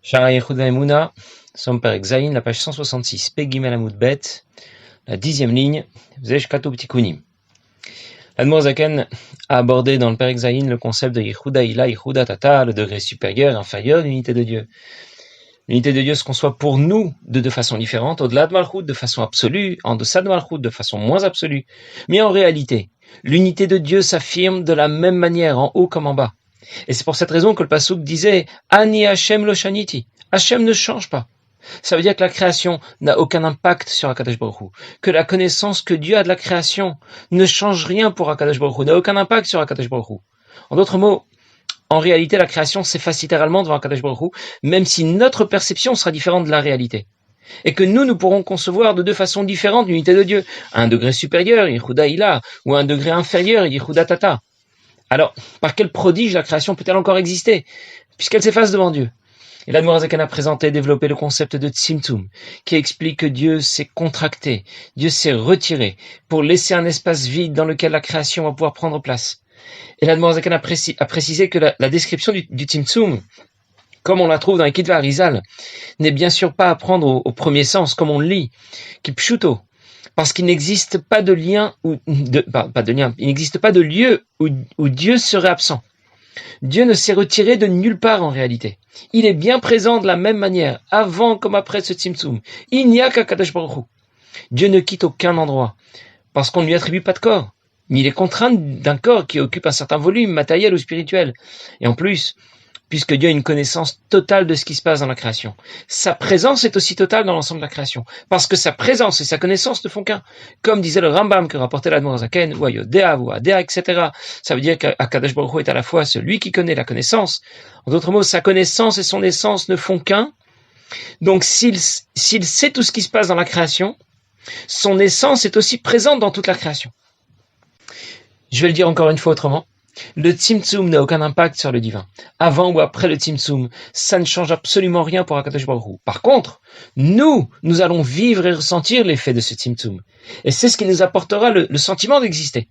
Shara Yehuda Emouna, Som Perek Zayin, la page 166, Pegimel Amoud Bet, la 10e ligne, Zesh Katou Ptikunim. L'Admour Zaken a abordé dans le Perek Zayin le concept de Yehuda Ila, Yehuda Tata, le degré supérieur et inférieur de l'unité de Dieu. L'unité de Dieu se conçoit pour nous de deux façons différentes, au-delà de Malchut de façon absolue, en deçà de Malchut de façon moins absolue. Mais en réalité, l'unité de Dieu s'affirme de la même manière, en haut comme en bas. Et c'est pour cette raison que le Passouk disait « Ani Hashem lo shaniti ». Hashem ne change pas. Ça veut dire que la création n'a aucun impact sur Akadosh Baruch Hu, que la connaissance que Dieu a de la création ne change rien pour Akadosh Baruch Hu, n'a aucun impact sur Akadosh Baruch Hu. En d'autres mots, en réalité, la création s'efface littéralement devant Akadosh Baruch Hu, même si notre perception sera différente de la réalité. Et que nous pourrons concevoir de deux façons différentes l'unité de Dieu, à un degré supérieur, Yehuda Ila, ou à un degré inférieur, Yehuda Tata. Alors, par quel prodige la création peut-elle encore exister, puisqu'elle s'efface devant Dieu? Et l'Admour Zaken a présenté et développé le concept de Tzimtzum, qui explique que Dieu s'est contracté, Dieu s'est retiré, pour laisser un espace vide dans lequel la création va pouvoir prendre place. Et l'Admour Zaken a précisé que la description du Tzimtzum, comme on la trouve dans les Kitva Arizal, n'est bien sûr pas à prendre au premier sens, comme on le lit, qui pshuto, parce qu'il n'existe pas de lien il n'existe pas de lieu où Dieu serait absent. Dieu ne s'est retiré de nulle part en réalité. Il est bien présent de la même manière, avant comme après ce Tzimtzum. Il n'y a qu'Akadosh Baruch Hu. Dieu ne quitte aucun endroit, parce qu'on ne lui attribue pas de corps. Mais il est contraint d'un corps qui occupe un certain volume, matériel ou spirituel. Et en plus, puisque Dieu a une connaissance totale de ce qui se passe dans la création, sa présence est aussi totale dans l'ensemble de la création. Parce que sa présence et sa connaissance ne font qu'un. Comme disait le Rambam que rapportait l'Admour Zaken, ou Ayodea, ou Adea, etc. Ça veut dire qu'Akadosh Baruch Hu est à la fois celui qui connaît la connaissance. En d'autres mots, sa connaissance et son essence ne font qu'un. Donc s'il sait tout ce qui se passe dans la création, son essence est aussi présente dans toute la création. Je vais le dire encore une fois autrement. Le Tzimtzum n'a aucun impact sur le divin. Avant ou après le Tzimtzum, ça ne change absolument rien pour Akadosh Baruch Hu. Par contre, nous allons vivre et ressentir l'effet de ce Tzimtzum. Et c'est ce qui nous apportera le sentiment d'exister.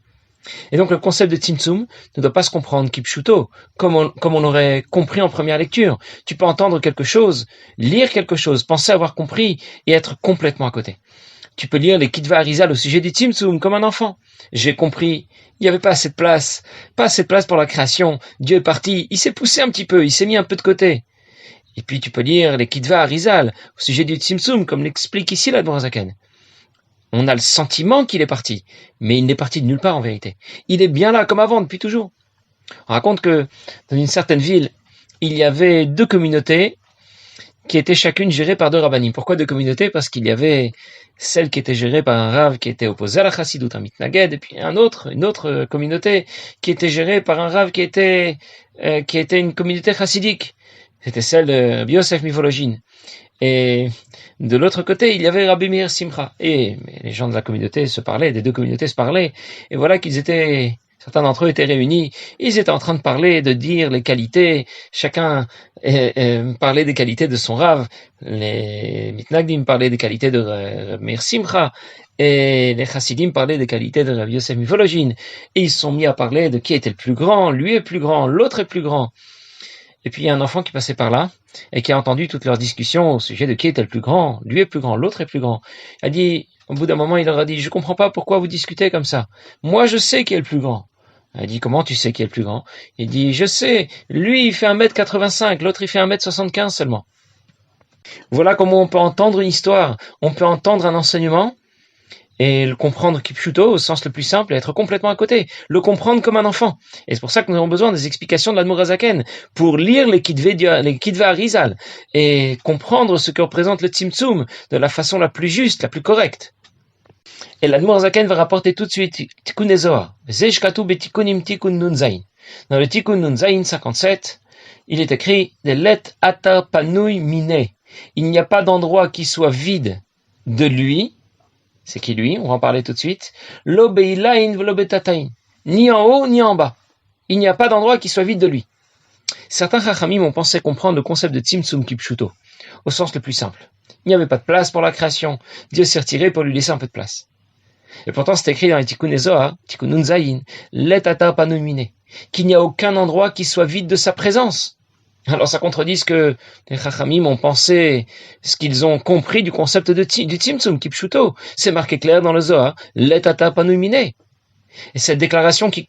Et donc le concept de Tzimtzum ne doit pas se comprendre kipshuto, comme on aurait compris en première lecture. Tu peux entendre quelque chose, lire quelque chose, penser avoir compris et être complètement à côté. Tu peux lire les Kitva Arizal au sujet du Tzimtzum comme un enfant. J'ai compris, il n'y avait pas assez de place pour la création. Dieu est parti, il s'est poussé un petit peu, il s'est mis un peu de côté. Et puis tu peux lire les Kitva Arizal au sujet du Tzimtzum, comme l'explique ici l'Admour Zaken. On a le sentiment qu'il est parti, mais il n'est parti de nulle part en vérité. Il est bien là comme avant depuis toujours. On raconte que dans une certaine ville, il y avait deux communautés qui étaient chacune gérées par deux rabbanim. Pourquoi deux communautés? Parce qu'il y avait celle qui était gérée par un rav qui était opposé à la chassidoute, un mitnaged, et puis une autre communauté qui était gérée par un rav qui était une communauté chassidique. C'était celle de Yosef Mivologine. Et de l'autre côté, il y avait Rabbi Meir Simcha. Et les gens de la communauté se parlaient, des deux communautés se parlaient. Et voilà certains d'entre eux étaient réunis, ils étaient en train de parler, de dire les qualités, chacun parlait des qualités de son Rav, les Mitnagdim parlaient des qualités de Meir Simcha, et les Chassidim parlaient des qualités de Rabbi Yosef Mivologine, et ils se sont mis à parler de qui était le plus grand, lui est plus grand, l'autre est plus grand. Et puis il y a un enfant qui passait par là, et qui a entendu toute leur discussion au sujet de qui était le plus grand, lui est plus grand, l'autre est plus grand. Il a dit, au bout d'un moment, il leur a dit, je comprends pas pourquoi vous discutez comme ça. Moi, je sais qui est le plus grand. Il dit, comment tu sais qui est le plus grand? Il dit, je sais, lui il fait 1m85, l'autre il fait 1m75 seulement. Voilà comment on peut entendre une histoire, on peut entendre un enseignement, et le comprendre kipshuto au sens le plus simple et être complètement à côté, le comprendre comme un enfant. Et c'est pour ça que nous avons besoin des explications de l'Admour Zaken, pour lire les Kitva Arizal, et comprendre ce que représente le Tzimtzum de la façon la plus juste, la plus correcte. Et l'Admour Zaken va rapporter tout de suite Tikkun Zohar. Zesh Katou betikunim Tikkun Nun Zayin. Dans le Tikkun Nun Zayin 57, il est écrit Let atar panui mine. Il n'y a pas d'endroit qui soit vide de lui. C'est qui lui? On va en parler tout de suite. Lo beilain velo betatain. Ni en haut ni en bas. Il n'y a pas d'endroit qui soit vide de lui. Certains chachamim ont pensé comprendre le concept de Tzimtzum kipshuto au sens le plus simple. Il n'y avait pas de place pour la création. Dieu s'est retiré pour lui laisser un peu de place. Et pourtant, c'est écrit dans les Tikkun Zohar, Tikkun Nun Zayin, Let atar panui mine, qu'il n'y a aucun endroit qui soit vide de sa présence. Alors ça contredit ce que les Chachamim ont pensé, ce qu'ils ont compris du concept du Tzimtzum, Kipshuto. C'est marqué clair dans le Zohar, Letata Panumine. Et cette déclaration qui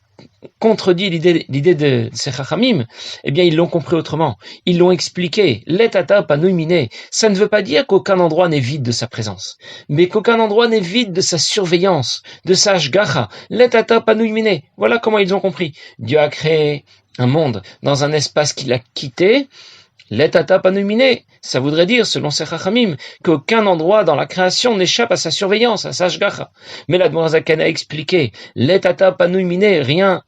contredit l'idée de ces Chachamim, eh bien ils l'ont compris autrement. Ils l'ont expliqué. Letata Panumine. Ça ne veut pas dire qu'aucun endroit n'est vide de sa présence, mais qu'aucun endroit n'est vide de sa surveillance, de sa Ashgacha. Letata Panumine. Voilà comment ils ont compris. Dieu a créé un monde dans un espace qu'il a quitté, l'etata panumine, ça voudrait dire, selon ces chachamim, qu'aucun endroit dans la création n'échappe à sa surveillance, à sa shgacha. Mais l'Admor Zaken a expliqué, l'etata panumine,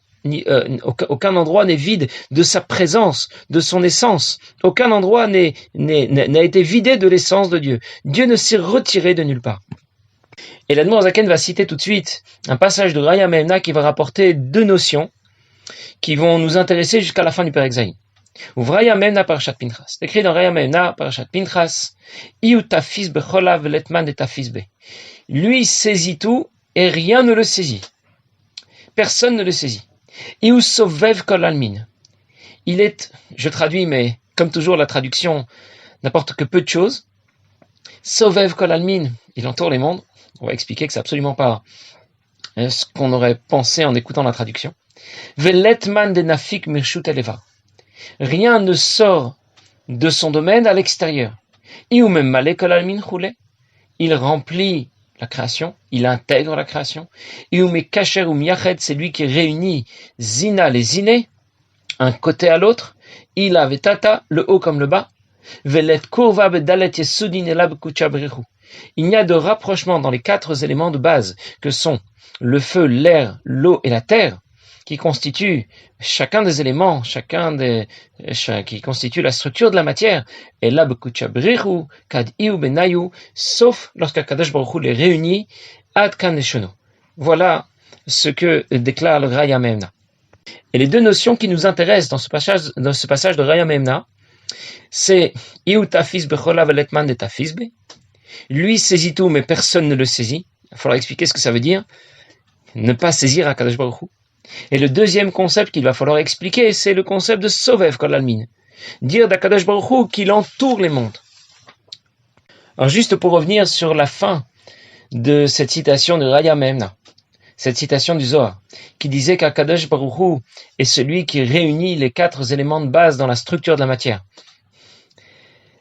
aucun endroit n'est vide de sa présence, de son essence. Aucun endroit n'a été vidé de l'essence de Dieu. Dieu ne s'est retiré de nulle part. Et l'Admor Zaken va citer tout de suite un passage de Raya Mehemna qui va rapporter deux notions qui vont nous intéresser jusqu'à la fin du Perek Zayin. Raya Mehemna Parashat Pinchas. C'est écrit dans Raya Mehemna Parashat Pinchas, Iu tafis becholav letman de tafis be. Lui saisit tout et rien ne le saisit. Personne ne le saisit. Iu sovev kol almin. Il est, je traduis, mais comme toujours la traduction n'apporte que peu de choses. Sovev kol almin, il entoure les mondes. On va expliquer que c'est absolument pas ce qu'on aurait pensé en écoutant la traduction. Veletman de nafik mirshut eleva. Rien ne sort de son domaine à l'extérieur. Il remplit la création, il intègre la création. C'est lui qui réunit zina les ziné, un côté à l'autre. Il avait tata, le haut comme le bas. Il n'y a de rapprochement dans les quatre éléments de base que sont le feu, l'air, l'eau et la terre, qui constituent chacun des éléments, qui constituent la structure de la matière. Et là, sauf lorsqu'Akadosh Baruch Hu les réunit, ad kan leshono. Voilà ce que déclare le Raya Mehemna. Et les deux notions qui nous intéressent dans ce passage de Raya Mehemna, c'est Iu tafis bechola veletman de tafis be. Lui saisit tout, mais personne ne le saisit. Il va falloir expliquer ce que ça veut dire. Ne pas saisir Akadosh Baruch Hu. Et le deuxième concept qu'il va falloir expliquer, c'est le concept de Sovev Kol Almin. Dire d'Akadosh Baruch Hu qu'il entoure les mondes. Alors juste pour revenir sur la fin de cette citation de Raya Mehemna, cette citation du Zohar, qui disait qu'Akadosh Baruch Hu est celui qui réunit les quatre éléments de base dans la structure de la matière.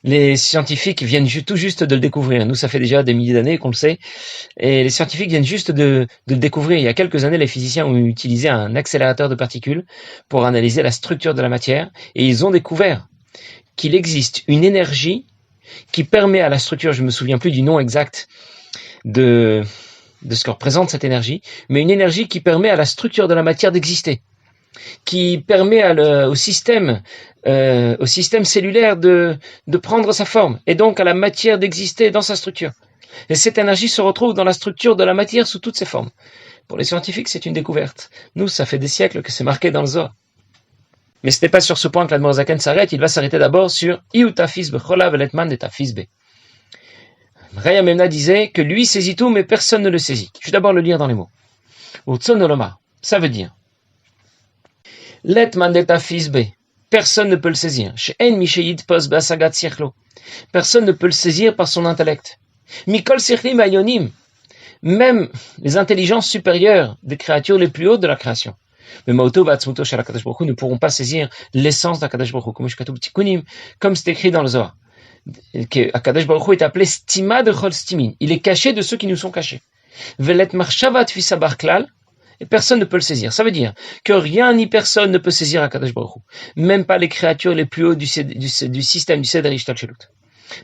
Les scientifiques viennent tout juste de le découvrir. Nous, ça fait déjà des milliers d'années qu'on le sait. Et les scientifiques viennent juste de le découvrir. Il y a quelques années, les physiciens ont utilisé un accélérateur de particules pour analyser la structure de la matière. Et ils ont découvert qu'il existe une énergie qui permet à la structure, je ne me souviens plus du nom exact de ce que représente cette énergie, mais une énergie qui permet à la structure de la matière d'exister, qui permet au système cellulaire de prendre sa forme, et donc à la matière d'exister dans sa structure. Et cette énergie se retrouve dans la structure de la matière sous toutes ses formes. Pour les scientifiques, c'est une découverte. Nous, ça fait des siècles que c'est marqué dans le Zohar. Mais ce n'est pas sur ce point que l'Admor Zaken s'arrête, il va s'arrêter d'abord sur Iu tafis bechola veletman de tafis be. Raya Mehemna disait que lui saisit tout, mais personne ne le saisit. Je vais d'abord le lire dans les mots. Utsonoloma, ça veut dire Letman de tafis be. Personne ne peut le saisir. Personne ne peut le saisir par son intellect. Mikol sichlim ayonim. Même les intelligences supérieures des créatures les plus hautes de la création. Mais Ma'oto va'atzmuto shel HaKadosh Baruch Hu ne pourront pas saisir l'essence d'Akadosh Baruch Hu. Comme c'est écrit dans le Zohar. Que Akadosh Baruch Hu est appelé stima de chol stimin. Il est caché de ceux qui nous sont cachés. Velet marshava tfisa bar klal. Et personne ne peut le saisir. Ça veut dire que rien ni personne ne peut saisir Akadosh Baruch Hu. Même pas les créatures les plus hautes du système du Seder Ishtalshelut.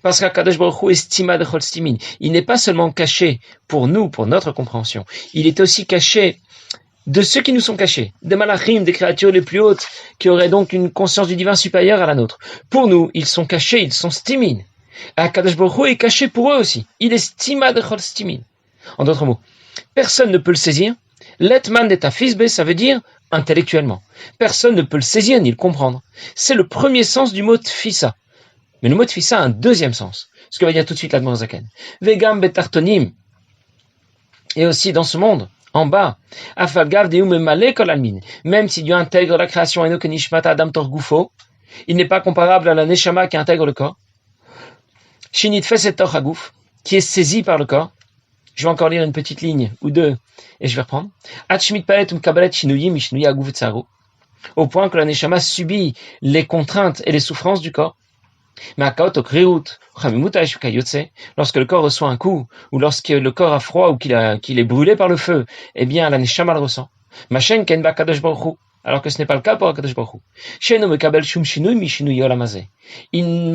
Parce qu'Akadosh Baruch Hu est stima de chol stimin. Il n'est pas seulement caché pour nous, pour notre compréhension. Il est aussi caché de ceux qui nous sont cachés. Des malachim, des créatures les plus hautes, qui auraient donc une conscience du divin supérieure à la nôtre. Pour nous, ils sont cachés, ils sont stimin. Akadosh Baruch Hu est caché pour eux aussi. Il est stima de chol stimin. En d'autres mots, personne ne peut le saisir. Letman de tafis be, ça veut dire intellectuellement. Personne ne peut le saisir ni le comprendre. C'est le premier sens du mot tfisa. Mais le mot tfisa a un deuxième sens. Ce que va dire tout de suite l'Admor Zaken. Vegam betartonim. Et aussi dans ce monde, en bas, afalgav deum male kol almin. Même si Dieu intègre la création eno kenishmat adam torgufo, Il n'est pas comparable à la neshama qui intègre le corps. Shinit feset toch hagouf, qui est saisi par le corps. Je vais encore lire une petite ligne ou deux et je vais reprendre. Au point que la neshama subit les contraintes et les souffrances du corps. Lorsque le corps reçoit un coup, ou lorsque le corps a froid ou qu'il est brûlé par le feu, eh bien la neshama le ressent. Alors que ce n'est pas le cas pour Akadosh Baruch Hu. Il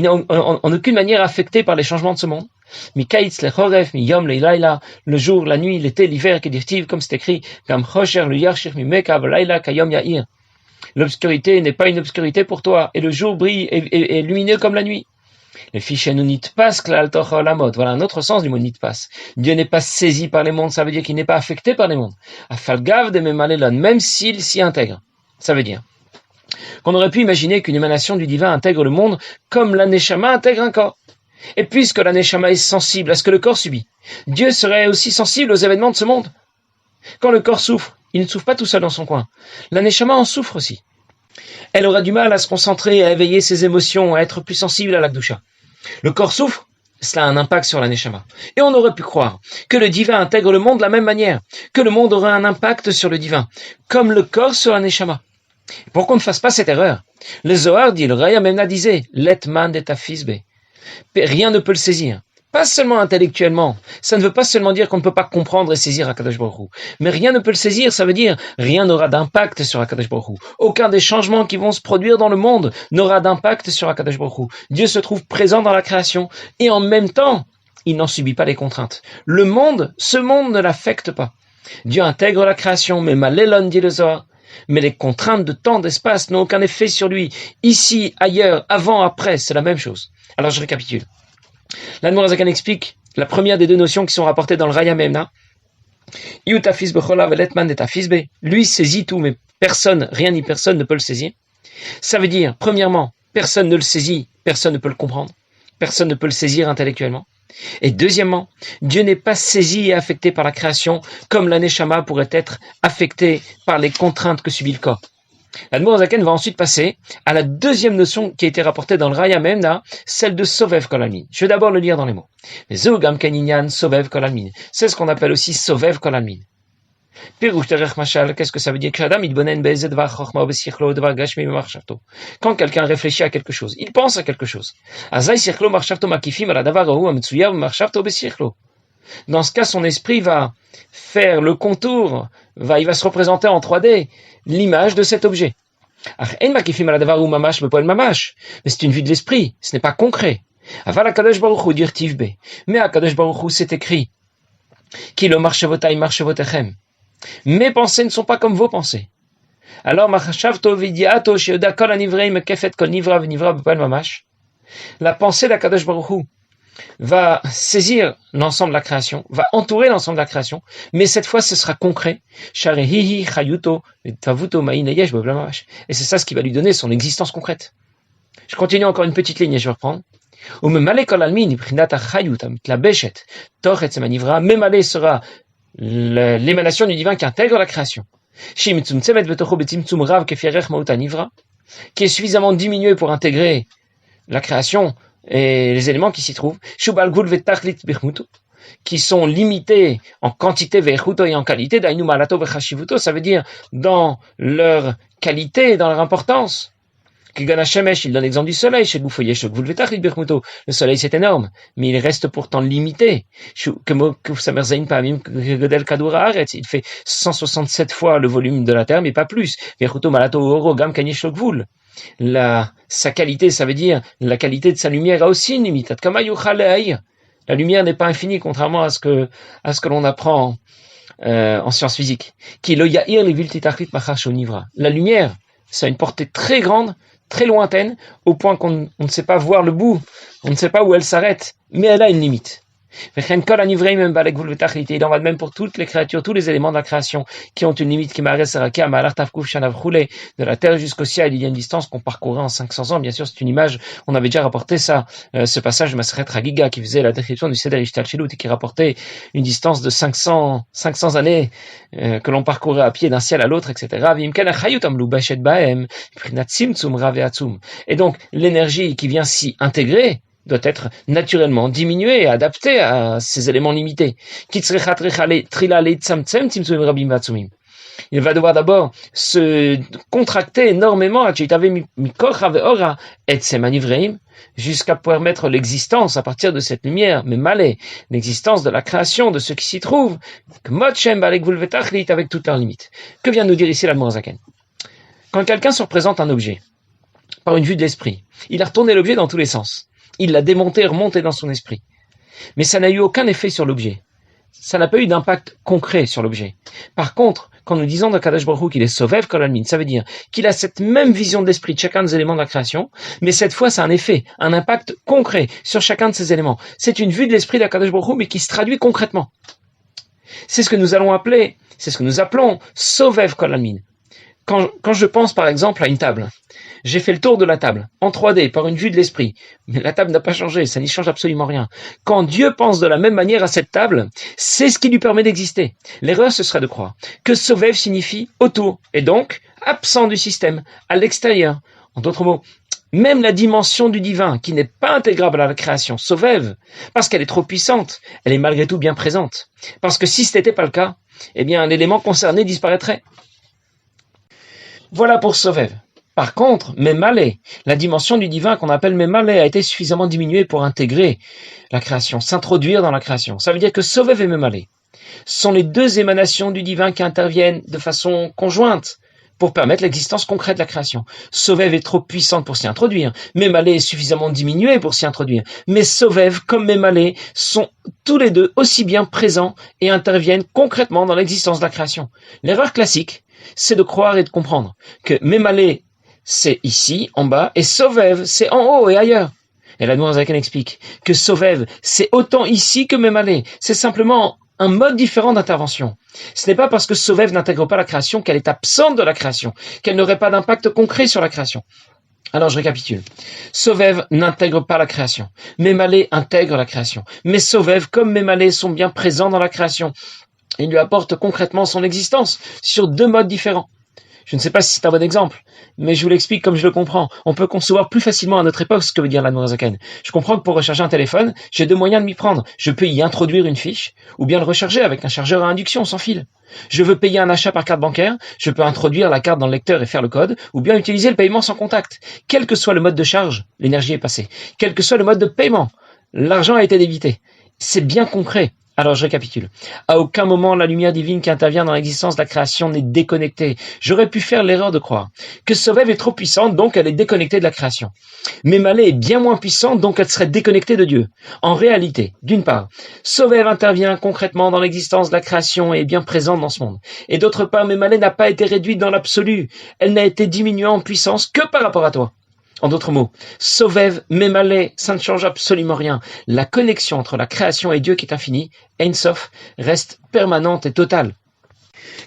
n'est en aucune manière affecté par les changements de ce monde. Le jour, la nuit, l'été, l'hiver, comme c'est écrit, l'obscurité n'est pas une obscurité pour toi, et le jour brille et lumineux comme la nuit. Voilà un autre sens du mot nitpas. Dieu n'est pas saisi par les mondes, ça veut dire qu'il n'est pas affecté par les mondes. Même s'il s'y intègre. Ça veut dire qu'on aurait pu imaginer qu'une émanation du divin intègre le monde comme la neshama intègre un corps. Et puisque la neshama est sensible à ce que le corps subit, Dieu serait aussi sensible aux événements de ce monde. Quand le corps souffre, il ne souffre pas tout seul dans son coin. La neshama en souffre aussi. Elle aura du mal à se concentrer, à éveiller ses émotions, à être plus sensible à la Kedusha. Le corps souffre, cela a un impact sur la neshama. Et on aurait pu croire que le divin intègre le monde de la même manière, que le monde aurait un impact sur le divin, comme le corps sur la neshama. Pour qu'on ne fasse pas cette erreur, le Zohar dit, le Raya Memna disait, Letman de tafisbe. Rien ne peut le saisir. Pas seulement intellectuellement. Ça ne veut pas seulement dire qu'on ne peut pas comprendre et saisir Akadosh Baruch Hu. Mais rien ne peut le saisir, ça veut dire rien n'aura d'impact sur Akadosh Baruch Hu. Aucun des changements qui vont se produire dans le monde n'aura d'impact sur Akadosh Baruch Hu. Dieu se trouve présent dans la création et en même temps, il n'en subit pas les contraintes. Ce monde ne l'affecte pas. Dieu intègre la création, mais Malelon dit le Zohar. Mais les contraintes de temps, d'espace n'ont aucun effet sur lui. Ici, ailleurs, avant, après, c'est la même chose. Alors je récapitule. L'Admor Zakan explique la première des deux notions qui sont rapportées dans le Raya Memna. Lui saisit tout, mais personne, rien ni personne ne peut le saisir. Ça veut dire, premièrement, personne ne le saisit, personne ne peut le comprendre, personne ne peut le saisir intellectuellement. Et deuxièmement, Dieu n'est pas saisi et affecté par la création comme la neshama pourrait être affectée par les contraintes que subit le corps. L'Admor Zaken va ensuite passer à la deuxième notion qui a été rapportée dans le Raya Memna, celle de Sovev Kol Almin. Je vais d'abord le lire dans les mots. Sovev Kol Almin. C'est ce qu'on appelle aussi Sovev Kol Almin. Qu'est-ce que ça veut dire? Quand quelqu'un réfléchit à quelque chose, il pense à quelque chose. Dans ce cas, son esprit va faire le contour, il va se représenter en 3D l'image de cet objet. Mais c'est une vue de l'esprit, ce n'est pas concret. Mais à Kadosh Baruch Hu, c'est écrit mes pensées ne sont pas comme vos pensées. Alors, la pensée d'Akadosh Baruch Hu va saisir l'ensemble de la création, va entourer l'ensemble de la création, mais cette fois ce sera concret. Et c'est ça ce qui va lui donner son existence concrète. Je continue encore une petite ligne et je vais reprendre. Memale sera l'émanation du divin qui intègre la création. Qui est suffisamment diminué pour intégrer la création et les éléments qui s'y trouvent, qui sont limités en quantité et en qualité, ça veut dire dans leur qualité et dans leur importance. Il donne l'exemple du soleil, le soleil c'est énorme, mais il reste pourtant limité. Il fait 167 fois le volume de la Terre, mais pas plus. Sa qualité, ça veut dire la qualité de sa lumière a aussi une limite. La lumière n'est pas infinie, contrairement à ce que l'on apprend en sciences physiques. La lumière, ça a une portée très grande, très lointaine, au point qu'on ne sait pas voir le bout, on ne sait pas où elle s'arrête, mais elle a une limite. Il en va de même pour toutes les créatures, tous les éléments de la création qui ont une limite qui de la terre jusqu'au ciel. Il y a une distance qu'on parcourait en 500 ans. Bien sûr, c'est une image. On avait déjà rapporté ça, ce passage de Maseret Ragiga qui faisait la description du Seder Ishtalchelut et qui rapportait une distance de 500 années que l'on parcourait à pied d'un ciel à l'autre, etc. Et donc, l'énergie qui vient s'y intégrer doit être naturellement diminué et adapté à ces éléments limités. Il va devoir d'abord se contracter énormément jusqu'à permettre l'existence à partir de cette lumière, mais malé, l'existence de la création de ce qui s'y trouve, avec toutes leurs limites. Que vient de nous dire ici l'Admor Zaken? Quand quelqu'un se représente un objet, par une vue de l'esprit, il a retourné l'objet dans tous les sens. Il l'a démonté et remonté dans son esprit. Mais ça n'a eu aucun effet sur l'objet. Ça n'a pas eu d'impact concret sur l'objet. Par contre, quand nous disons dans Kadosh Baruch Hu qu'il est Sovev Kol Almin, ça veut dire qu'il a cette même vision de l'esprit de chacun des éléments de la création, mais cette fois, ça a un effet, un impact concret sur chacun de ces éléments. C'est une vue de l'esprit de Kadosh Baruch Hu, mais qui se traduit concrètement. C'est ce que nous appelons Sovev Kol Almin. Quand je pense par exemple à une table, j'ai fait le tour de la table, en 3D, par une vue de l'esprit, mais la table n'a pas changé, ça n'y change absolument rien. Quand Dieu pense de la même manière à cette table, c'est ce qui lui permet d'exister. L'erreur, ce serait de croire que Sovev signifie autour, et donc absent du système, à l'extérieur. En d'autres mots, même la dimension du divin, qui n'est pas intégrable à la création, Sovev, parce qu'elle est trop puissante, elle est malgré tout bien présente. Parce que si ce n'était pas le cas, eh bien l'élément concerné disparaîtrait. Voilà pour Sovev. Par contre, Memalé, la dimension du divin qu'on appelle Memalé, a été suffisamment diminuée pour intégrer la création, s'introduire dans la création. Ça veut dire que Sovev et Memalé sont les deux émanations du divin qui interviennent de façon conjointe pour permettre l'existence concrète de la création. Sovev est trop puissante pour s'y introduire. Memalé est suffisamment diminuée pour s'y introduire. Mais Sovev comme Memalé sont tous les deux aussi bien présents et interviennent concrètement dans l'existence de la création. L'erreur classique, c'est de croire et de comprendre que Memalé, c'est ici, en bas, et Sovev, c'est en haut et ailleurs. Et l'Admor Zaken explique que Sovev, c'est autant ici que Memalé. C'est simplement un mode différent d'intervention. Ce n'est pas parce que Sovev n'intègre pas la création qu'elle est absente de la création, qu'elle n'aurait pas d'impact concret sur la création. Alors je récapitule. Sovev n'intègre pas la création. Memalé intègre la création. Mais Sovev, comme Memalé, sont bien présents dans la création. Il lui apporte concrètement son existence sur deux modes différents. Je ne sais pas si c'est un bon exemple, mais je vous l'explique comme je le comprends. On peut concevoir plus facilement à notre époque ce que veut dire l'Admor Zaken. Je comprends que pour recharger un téléphone, j'ai deux moyens de m'y prendre. Je peux y introduire une fiche, ou bien le recharger avec un chargeur à induction sans fil. Je veux payer un achat par carte bancaire, je peux introduire la carte dans le lecteur et faire le code, ou bien utiliser le paiement sans contact. Quel que soit le mode de charge, l'énergie est passée. Quel que soit le mode de paiement, l'argent a été débité. C'est bien concret. Alors je récapitule. À aucun moment la lumière divine qui intervient dans l'existence de la création n'est déconnectée. J'aurais pu faire l'erreur de croire que Sovev est trop puissante, donc elle est déconnectée de la création. Mais Malé est bien moins puissante, donc elle serait déconnectée de Dieu. En réalité, d'une part, Sovev intervient concrètement dans l'existence de la création et est bien présente dans ce monde. Et d'autre part, Malé n'a pas été réduite dans l'absolu. Elle n'a été diminuée en puissance que par rapport à toi. En d'autres mots, Sovev, Memalé, ça ne change absolument rien. La connexion entre la création et Dieu qui est infini, Ein Sof, reste permanente et totale.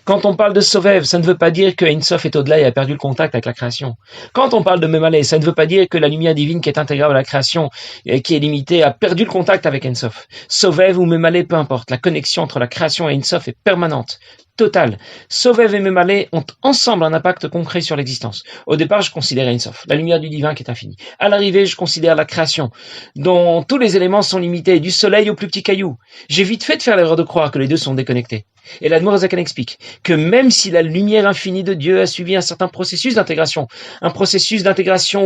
Quand on parle de Sovev, ça ne veut pas dire que Ein Sof est au-delà et a perdu le contact avec la création. Quand on parle de Memalé, ça ne veut pas dire que la lumière divine qui est intégrable à la création et qui est limitée a perdu le contact avec Ein Sof. Sovev ou Memalé, peu importe, la connexion entre la création et Ein Sof est permanente, totale. Sovev et Memalé ont ensemble un impact concret sur l'existence. Au départ, je considère Ein Sof, la lumière du divin qui est infinie. À l'arrivée, je considère la création, dont tous les éléments sont limités, du soleil au plus petit caillou. J'ai vite fait de faire l'erreur de croire que les deux sont déconnectés. Et l'Admor Zaken explique que même si la lumière infinie de Dieu a suivi un certain processus d'intégration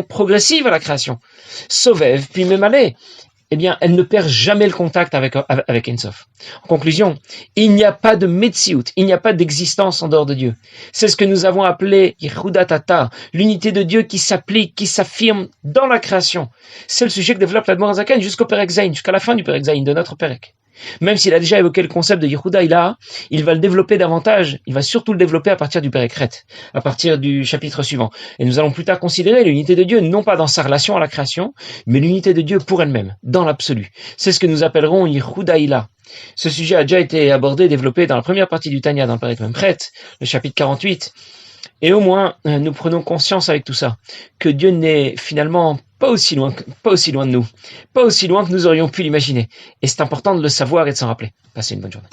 progressive à la création, Sovev puis Memalé, eh bien, elle ne perd jamais le contact avec Ein Sof. En conclusion, il n'y a pas de Metsiout, il n'y a pas d'existence en dehors de Dieu. C'est ce que nous avons appelé Yehudat Ata, l'unité de Dieu qui s'applique, qui s'affirme dans la création. C'est le sujet que développe l'Admor Zaken jusqu'au Perek Zayin, jusqu'à la fin du Perek Zayin, de notre Perek. Même s'il a déjà évoqué le concept de Yehuda Ilaha, il va le développer davantage, il va surtout le développer à partir du Périkret, à partir du chapitre suivant. Et nous allons plus tard considérer l'unité de Dieu, non pas dans sa relation à la création, mais l'unité de Dieu pour elle-même, dans l'absolu. C'est ce que nous appellerons Yehuda Ilaha. Ce sujet a déjà été abordé, développé dans la première partie du Tanya, dans le Périkret Memchet, le chapitre 48. Et au moins, nous prenons conscience avec tout ça, que Dieu n'est finalement pas aussi loin de nous, pas aussi loin que nous aurions pu l'imaginer. Et c'est important de le savoir et de s'en rappeler. Passez une bonne journée.